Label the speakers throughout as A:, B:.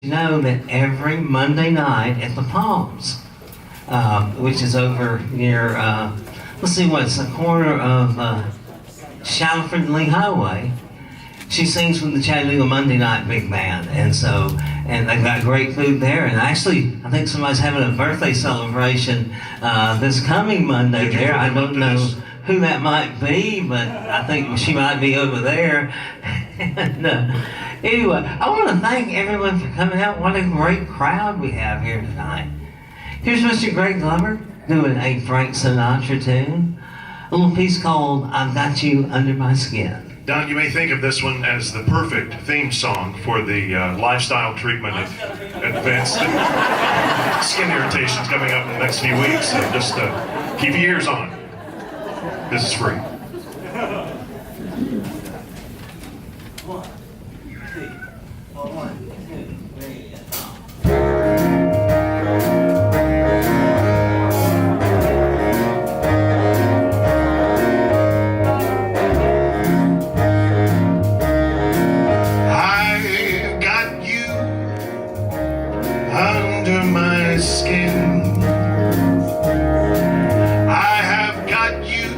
A: You know that every Monday night at the Palms, which is over near, let's see, what's the corner of Shallowford and Lee Highway, she sings with the Chattanooga Monday Night Big Band, and they've got great food there. And actually, I think somebody's having a birthday celebration this coming Monday there. I don't know who that might be, but I think she might be over there. And, anyway, I want to thank everyone for coming out. What a great crowd we have here tonight. Here's Mr. Greg Glover doing a Frank Sinatra tune, a little piece called "I've Got You Under My Skin."
B: Don, you may think of this one as the perfect theme song for the lifestyle treatment of advanced skin irritations coming up in the next few weeks. So just keep your ears on. This is free. Under my skin, I have got you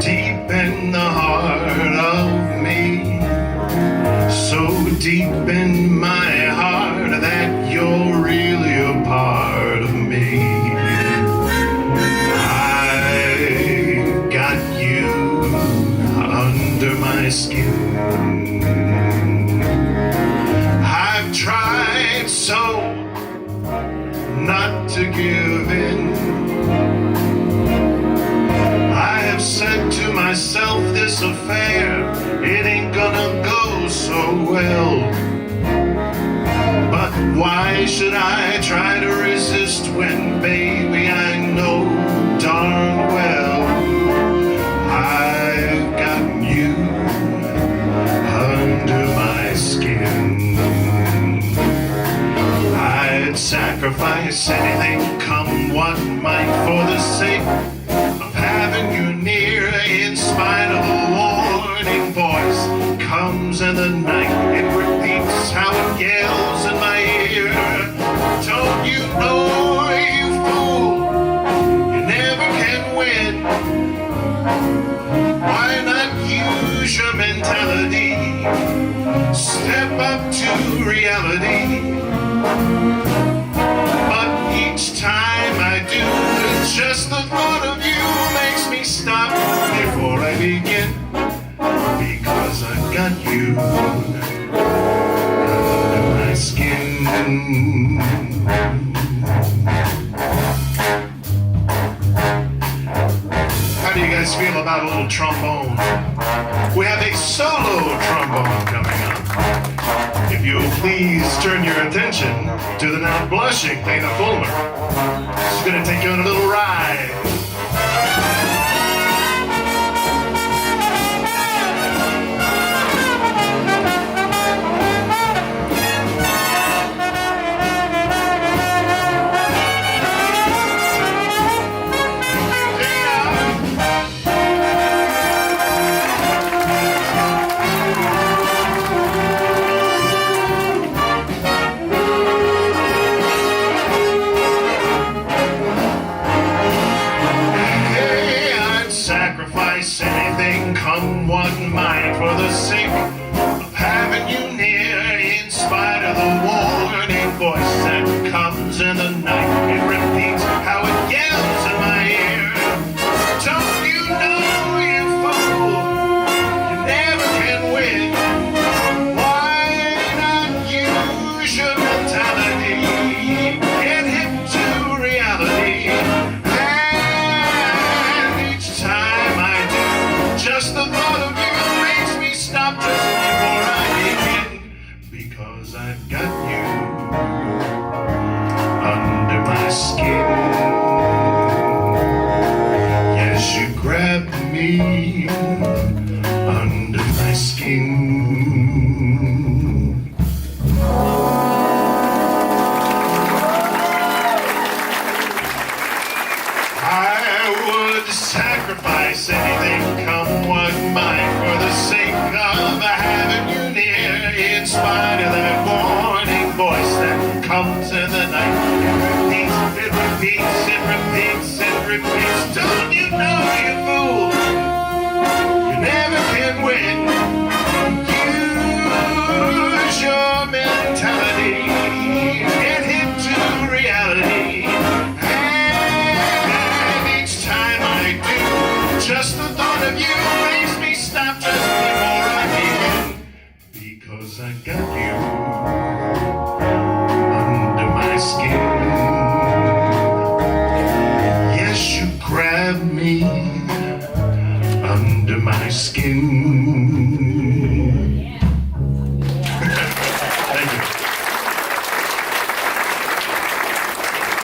B: deep in the heart of me, so deep in my heart that you're really a part of me. I got you under my skin. Tried so not to give in. I have said to myself, this affair, it ain't gonna go so well. But why should I try to resist when, baby, I know darn well I've gotten you under my skin. I'd sacrifice anything, come what might, for the sake of having you near. In spite of the warning voice comes in the night, it repeats how it yells in my ear. Don't you know, you fool, you never can win. Why not use your mentality? Step up to reality. But each time I do, just the thought of you makes me stop before I begin, because I've got you under my skin. How do you guys feel about a little trombone? We have a solo trombone coming up. If you'll please turn your attention to the now blushing Dana Fulmer. She's going to take you on a little ride. Anything, come what might, for the sake of having you near. In spite of the warning voice that comes in the night, it repeats how it yells in my ear. Don't you know, you fool, you never can win. Why not use your mentality? Get hip to reality. Just the thought of you makes me stop just before I begin, because I've got you under my skin. Yes, you grabbed me under my skin. I would sacrifice anything, come what might, for the sake of having you near. In spite of that thought of you makes me stop just before I begin. Because I got you